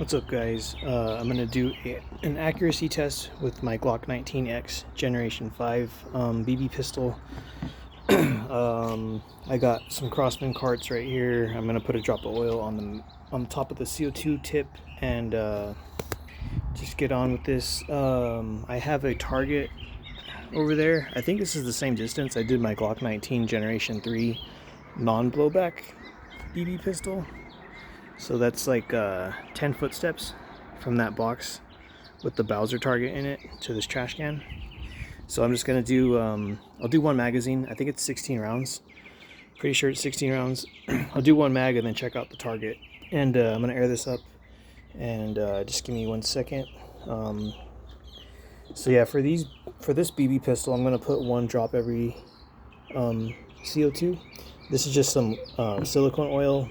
What's up, guys? I'm going to do an accuracy test with my Glock 19X Generation 5 BB pistol. I got some Crossman carts right here. I'm going to put a drop of oil on the top of the CO2 tip and just get on with this. I have a target over there. I think this is the same distance I did my Glock 19 Generation 3 non-blowback BB pistol. So that's like 10 footsteps from that box with the Bowser target in it to this trash can. So I'm just gonna do, I'll do one magazine. I think it's 16 rounds. Pretty sure it's 16 rounds. I'll do one mag and then check out the target. And I'm gonna air this up and just give me 1 second. So yeah, for this BB pistol, I'm gonna put one drop every CO2. This is just some silicone oil.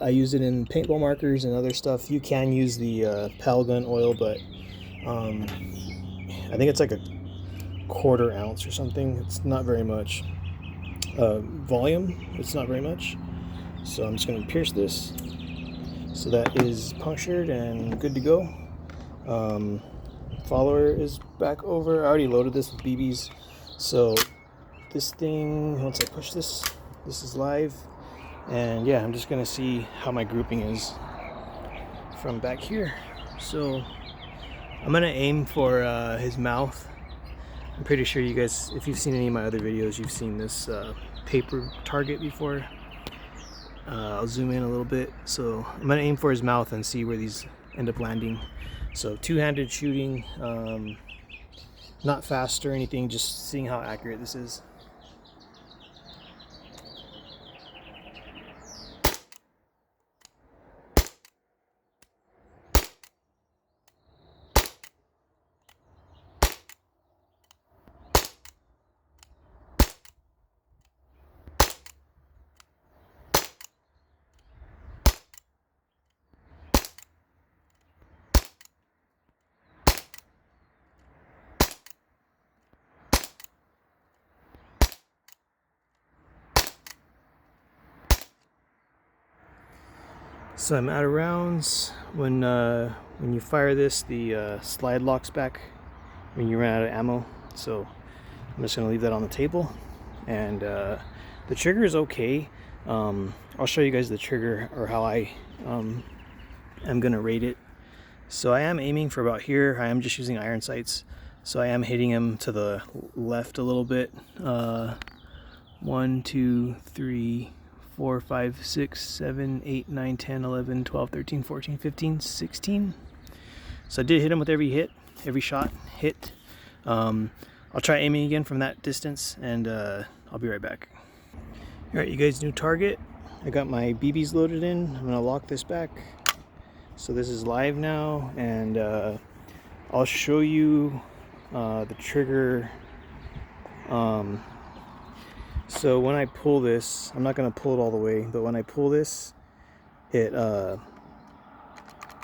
I use it in paintball markers and other stuff. You can use the Pal gun oil, but I think it's like a 1/4 ounce or something. It's not very much. Volume, it's not very much. So I'm just going to pierce this. So that is punctured and good to go. Follower is back over. I already loaded this with BBs. So this thing, once I push this, this is live. And yeah, I'm just gonna see how my grouping is from back here. So I'm gonna aim for his mouth. I'm pretty sure you guys, if you've seen any of my other videos, you've seen this paper target before. I'll zoom in a little bit. So I'm gonna aim for his mouth and see where these end up landing. So two-handed shooting, not fast or anything, just seeing how accurate this is. So I'm out of rounds. When you fire this, the slide locks back when you run out of ammo. So I'm just gonna leave that on the table. And the trigger is okay. I'll show you guys the trigger, or how I am gonna rate it. So I am aiming for about here. I am just using iron sights, so I am hitting him to the left a little bit. 1, 2, 3, 4, 5, 6, 7, 8, 9, 10, 11, 12, 13, 14, 15, 16. So I did hit him with every shot hit. I'll try aiming again from that distance, and I'll be right back. All right, you guys, new target. I got my BBs loaded in. I'm gonna lock this back. So this is live now, and I'll show you the trigger. So when I pull this, I'm not gonna pull it all the way, but when I pull this, it well,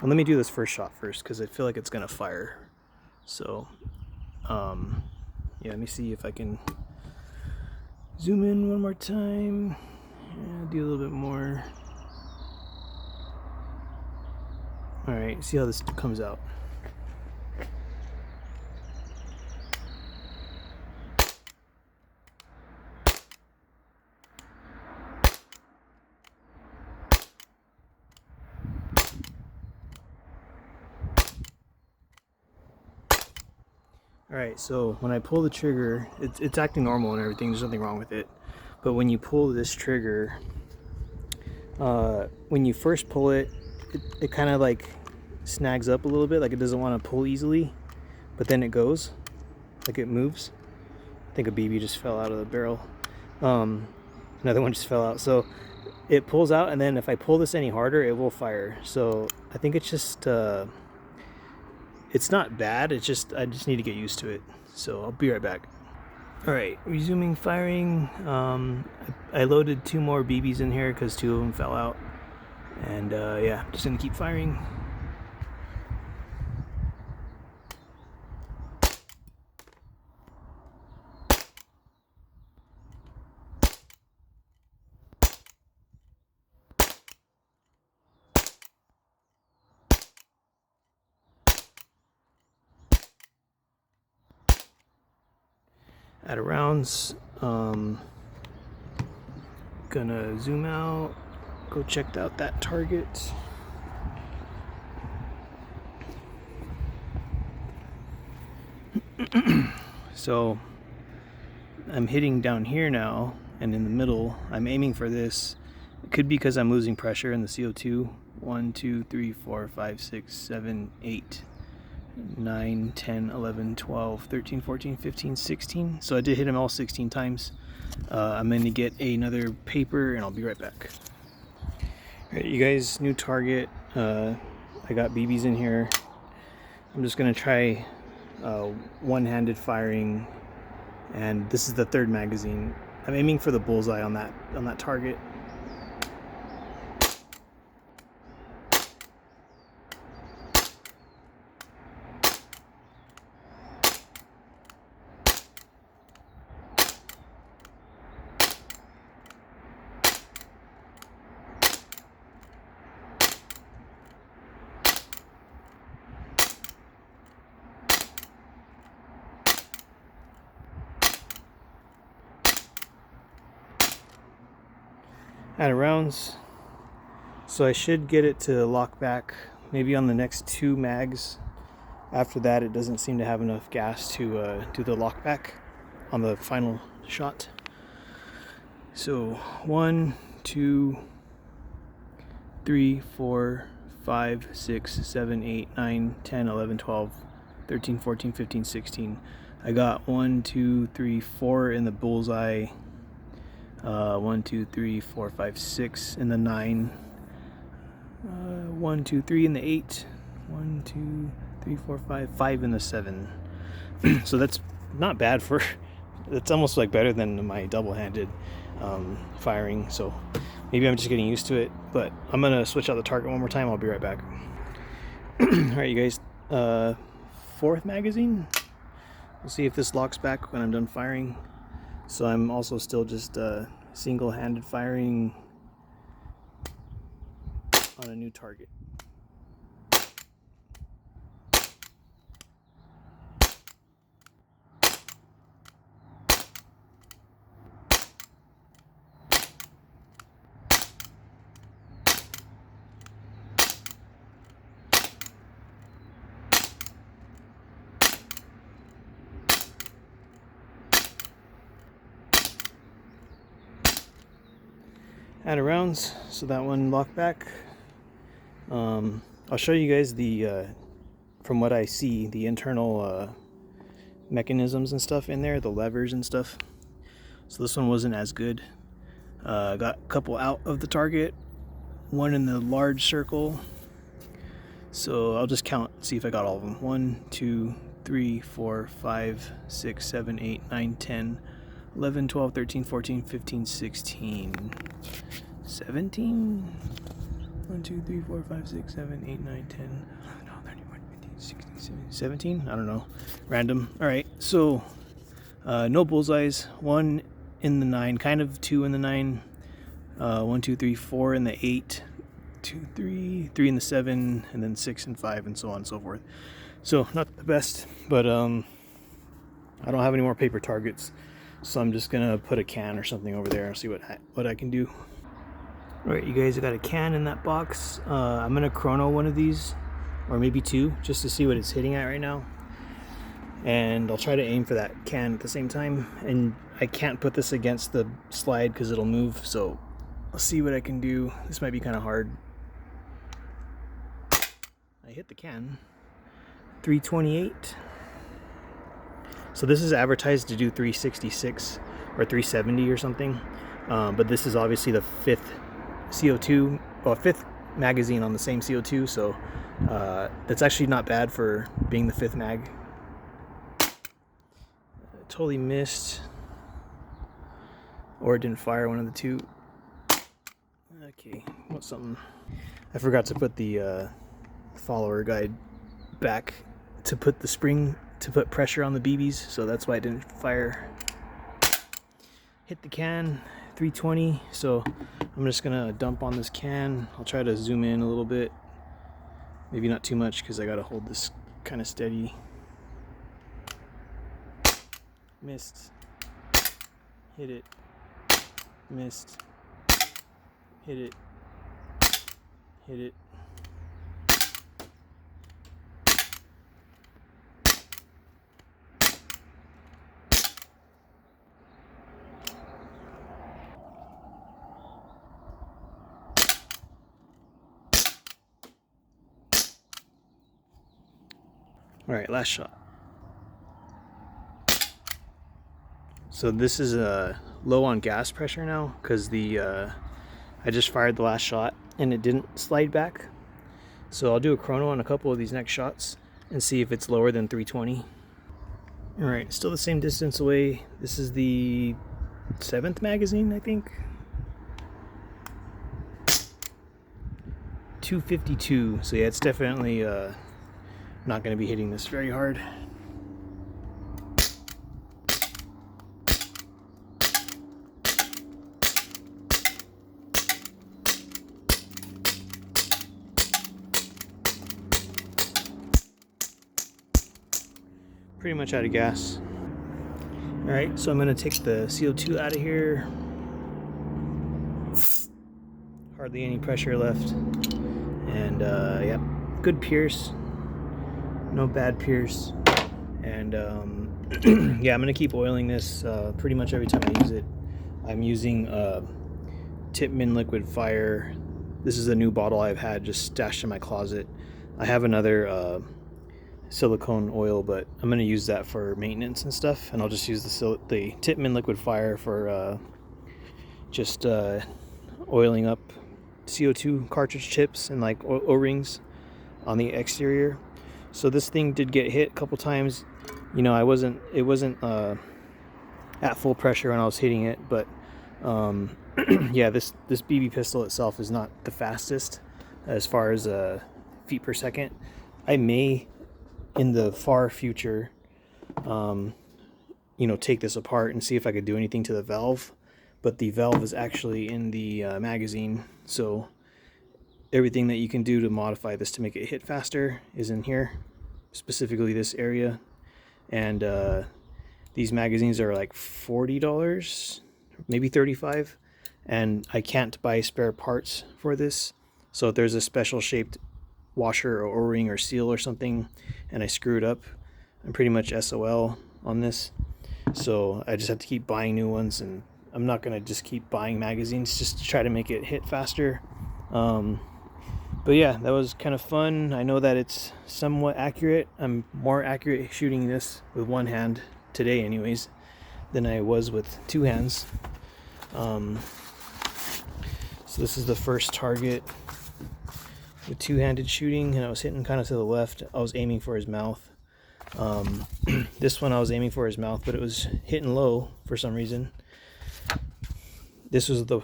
let me do this first shot first, because I feel like it's gonna fire. So yeah, let me see if I can zoom in one more time. Yeah, do a little bit more. All right, see how this comes out. All right, so when I pull the trigger, it's acting normal and everything. There's nothing wrong with it. But when you pull this trigger, when you first pull it, it kind of like snags up a little bit, like it doesn't want to pull easily, but then it goes, like it moves. I think a BB just fell out of the barrel. Another one just fell out. So it pulls out, and then if I pull this any harder, it will fire. So I think it's just it's not bad, it's just I just need to get used to it. So I'll be right back. All right, resuming firing. I loaded 2 more BBs in here because 2 of them fell out, and yeah, just gonna keep firing. out of rounds. Gonna zoom out, go check out that target. So I'm hitting down here now, and in the middle I'm aiming for this. It could be because I'm losing pressure in the CO2. 1, 2, 3, 4, 5, 6, 7, 8, 9, 10, 11, 12, 13, 14, 15, 16. So I did hit him all 16 times. I'm going to get another paper and I'll be right back. Alright, you guys, new target. I got BBs in here. I'm just going to try one-handed firing, and this is the third magazine. I'm aiming for the bullseye on that target. Out of rounds, so I should get it to lock back maybe on the next 2 mags. After that, it doesn't seem to have enough gas to do the lock back on the final shot. So 1, 2, 3, 4, 5, 6, 7, 8, 9, 10, 11, 12, 13, 14, 15, 16. I got 1, 2, 3, 4 in the bullseye. 1, 2, 3, 4, 5, 6 in the 9. 1, 2, 3 in the 8. 1, 2, 3, 4, 5, 5 in the 7. So that's not bad for. It's almost like better than my double-handed firing. So maybe I'm just getting used to it. But I'm gonna switch out the target one more time. I'll be right back. All right, you guys. 4th magazine. We'll see if this locks back when I'm done firing. So I'm also still just single-handed firing on a new target. Out of rounds, so that one locked back. I'll show you guys the, from what I see, the internal mechanisms and stuff in there, the levers and stuff. So this one wasn't as good. Got a couple out of the target, one in the large circle. So I'll just count, see if I got all of them. 1, 2, 3, 4, 5, 6, 7, 8, 9, 10, 11, 12, 13, 14, 15, 16, 17? 1, 2, 3, 4, 5, 6, 7, 8, 9, 10, 11, 12, 13, 14, 15, 16, 17, 17? I don't know. Random. Alright, so no bullseyes. 1 in the 9, kind of 2 in the 9. 1, 2, 3, 4 in the 8. 2, 3, 3 in the 7, and then 6 and 5, and so on and so forth. So not the best, but I don't have any more paper targets, so I'm just gonna put a can or something over there and see what I can do. All right, you guys, I got a can in that box. I'm gonna chrono one of these, or maybe 2, just to see what it's hitting at right now. And I'll try to aim for that can at the same time. And I can't put this against the slide because it'll move, so I'll see what I can do. This might be kind of hard. I hit the can. 328. So this is advertised to do 366 or 370 or something. But this is obviously the 5th CO2, well, 5th magazine on the same CO2, so that's actually not bad for being the 5th mag. Totally missed, or it didn't fire, one of the two. Okay, what's something? I forgot to put the follower guide back to put the spring, to put pressure on the BBs, so that's why it didn't fire. Hit the can. 320, so I'm just gonna dump on this can. I'll try to zoom in a little bit, maybe not too much because I gotta hold this kind of steady. Missed. hit it, missed, hit it, hit it. All right, last shot. So this is low on gas pressure now because I just fired the last shot and it didn't slide back. So I'll do a chrono on a couple of these next shots and see if it's lower than 320. All right, still the same distance away. This is the 7th magazine, I think. 252. So yeah, it's definitely not going to be hitting this very hard. Pretty much out of gas. All right, so I'm going to take the CO2 out of here. Hardly any pressure left. And yeah, good pierce. No bad pierce. And yeah, I'm going to keep oiling this pretty much every time I use it. I'm using Tippmann liquid fire. This is a new bottle I've had just stashed in my closet. I have another silicone oil, but I'm going to use that for maintenance and stuff, and I'll just use the Tippmann liquid fire for just oiling up CO2 cartridge tips and like O-rings on the exterior. So this thing did get hit a couple times. You know, it wasn't at full pressure when I was hitting it, but yeah, this BB pistol itself is not the fastest as far as feet per second. I may in the far future you know, take this apart and see if I could do anything to the valve, but the valve is actually in the magazine, so everything that you can do to modify this to make it hit faster is in here, specifically this area. And these magazines are like $40, maybe $35, and I can't buy spare parts for this. So if there's a special shaped washer or O-ring or seal or something and I screw it up, I'm pretty much SOL on this. So I just have to keep buying new ones, and I'm not gonna just keep buying magazines just to try to make it hit faster. But yeah, that was kind of fun. I know that it's somewhat accurate. I'm more accurate shooting this with one hand today anyways than I was with two hands. So this is the first target with two-handed shooting, and I was hitting kind of to the left. I was aiming for his mouth. This one I was aiming for his mouth, but it was hitting low for some reason. This was the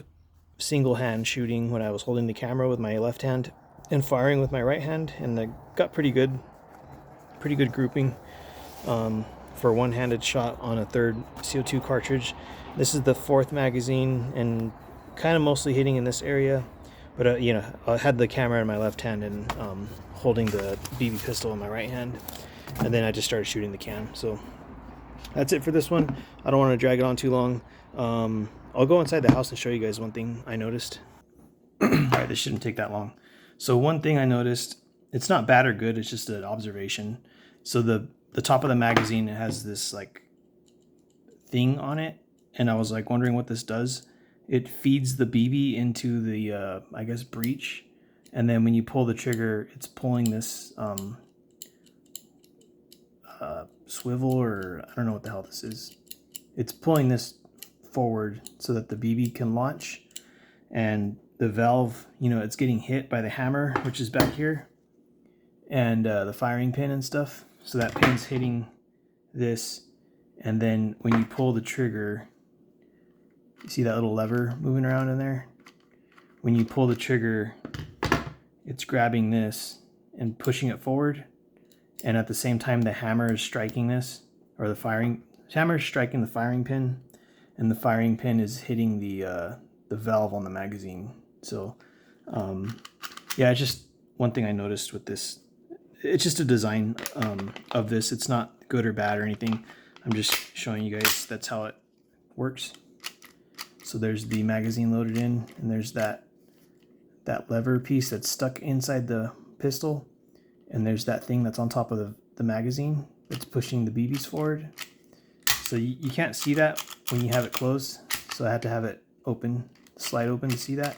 single hand shooting when I was holding the camera with my left hand and firing with my right hand, and I got pretty good grouping for a one-handed shot on a third CO2 cartridge. This is the 4th magazine and kind of mostly hitting in this area, but you know, I had the camera in my left hand and holding the BB pistol in my right hand, and then I just started shooting the can. So that's it for this one. I don't want to drag it on too long. I'll go inside the house and show you guys one thing I noticed. All right, this shouldn't take that long. So one thing I noticed, it's not bad or good, it's just an observation. So the top of the magazine, it has this like thing on it, and I was like wondering what this does. It feeds the BB into the I guess breech, and then when you pull the trigger, it's pulling this swivel, or I don't know what the hell this is. It's pulling this forward so that the BB can launch, and the valve, you know, it's getting hit by the hammer, which is back here, and the firing pin and stuff. So that pin's hitting this, and then when you pull the trigger, you see that little lever moving around in there? When you pull the trigger, it's grabbing this and pushing it forward, and at the same time the hammer is striking this, or the hammer is striking the firing pin, and the firing pin is hitting the valve on the magazine. So yeah, it's just one thing I noticed with this. It's just a design of this. It's not good or bad or anything. I'm just showing you guys that's how it works. So there's the magazine loaded in, and there's that lever piece that's stuck inside the pistol, and there's that thing that's on top of the magazine that's pushing the BBs forward. So you can't see that when you have it closed, so I had to have it open, slide open to see that.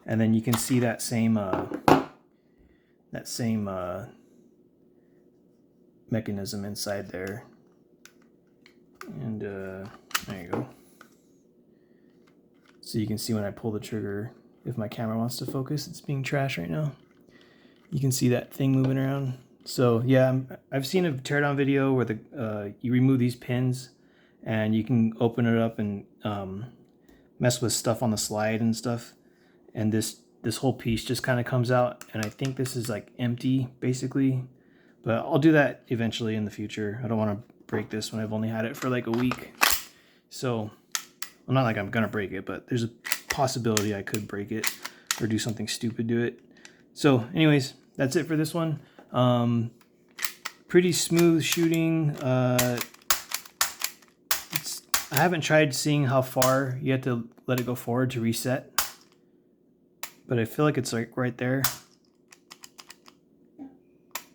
And then you can see that same mechanism inside there. And there you go. So you can see when I pull the trigger, if my camera wants to focus, it's being trashed right now. You can see that thing moving around. So yeah, I've seen a teardown video where you remove these pins and you can open it up and mess with stuff on the slide and stuff. And this whole piece just kind of comes out, and I think this is like empty basically, but I'll do that eventually in the future. I don't want to break this when I've only had it for like a week. So, well, not like I'm gonna break it, but there's a possibility I could break it or do something stupid to it. So anyways, that's it for this one. Pretty smooth shooting. I haven't tried seeing how far you have to let it go forward to reset, but I feel like it's like right there,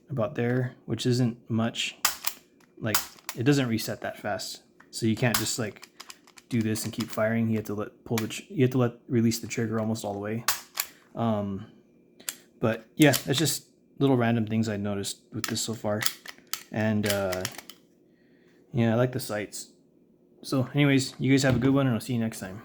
about there, which isn't much. Like, it doesn't reset that fast, so you can't just like do this and keep firing. You have to let release the trigger almost all the way. But yeah, that's just little random things I noticed with this so far, and yeah, I like the sights. So anyways, you guys have a good one, and I'll see you next time.